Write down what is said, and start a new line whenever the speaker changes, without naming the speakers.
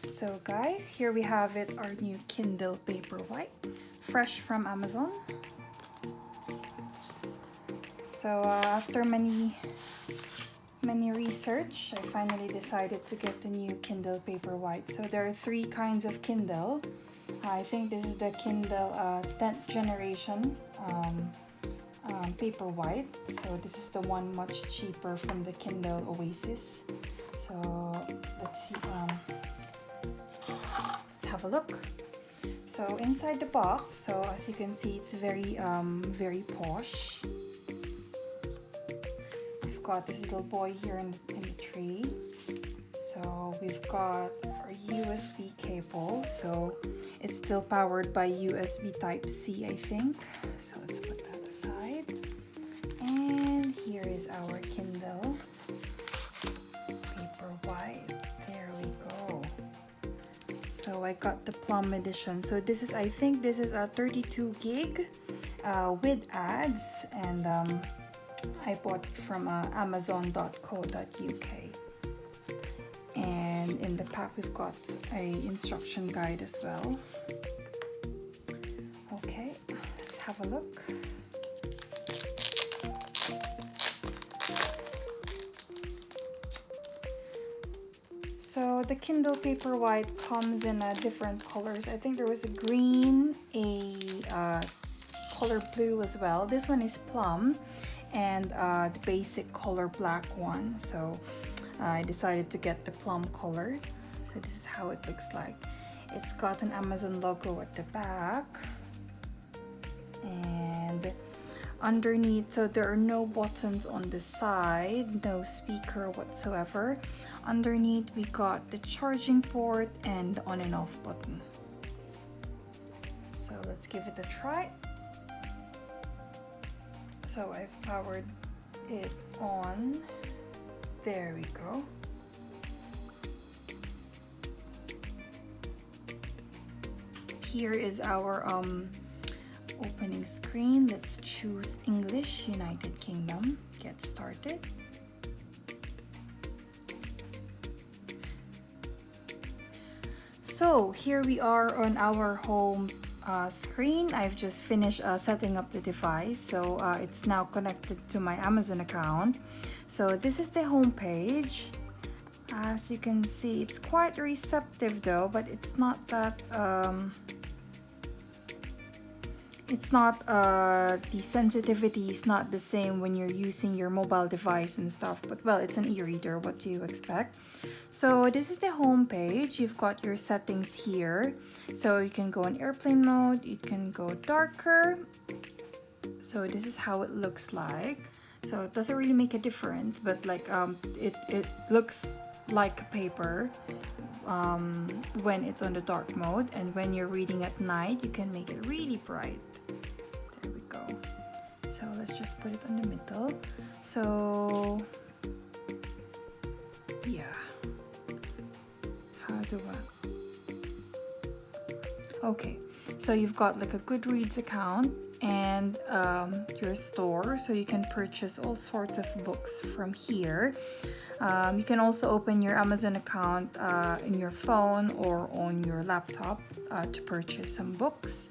So guys, here we have it, our new Kindle Paperwhite, fresh from Amazon. So after many research, I finally decided to get the new Kindle Paperwhite. So there are three kinds of Kindle. I think this is the Kindle 10th generation Paperwhite. So this is the one much cheaper from the Kindle Oasis. So let's see. Let's have a look. So inside the box, so as you can see, it's very posh. We've got this little boy here in the tree. So we've got our USB cable. So it's still powered by USB Type C, I think. So let's put that aside. And here is our Kindle Paperwhite. There we go. So I got the Plum edition. So this is, I think this is a 32 gig with ads, and I bought it from amazon.co.uk. And in the pack we've got a instruction guide as well. Okay, let's have a look. So the Kindle Paperwhite comes in different colors. I think there was a green, a color blue as well. This one is plum, and the basic color black one. So I decided to get the plum color. So this is how it looks like. It's got an Amazon logo at the back, and underneath, so there are no buttons on the side, no speaker whatsoever. Underneath we got the charging port and the on and off button. So let's give it a try. So I've powered it on. There we go. Here is our opening screen. Let's choose English, United Kingdom. Get started. So here we are on our home screen. I've just finished setting up the device, so it's now connected to my Amazon account. So this is the home page. As you can see, it's quite receptive though, but it's not that the sensitivity is not the same when you're using your mobile device and stuff, but well, it's an e-reader, what do you expect? So this is the home page. You've got your settings here. So you can go in airplane mode, you can go darker. So this is how it looks like. So it doesn't really make a difference, but like it looks like paper when it's on the dark mode, and when you're reading at night you can make it really bright. There we go. So let's just put it on the middle. So yeah, how do I, okay, so you've got like a Goodreads account and your store, so you can purchase all sorts of books from here. You can also open your Amazon account in your phone or on your laptop to purchase some books.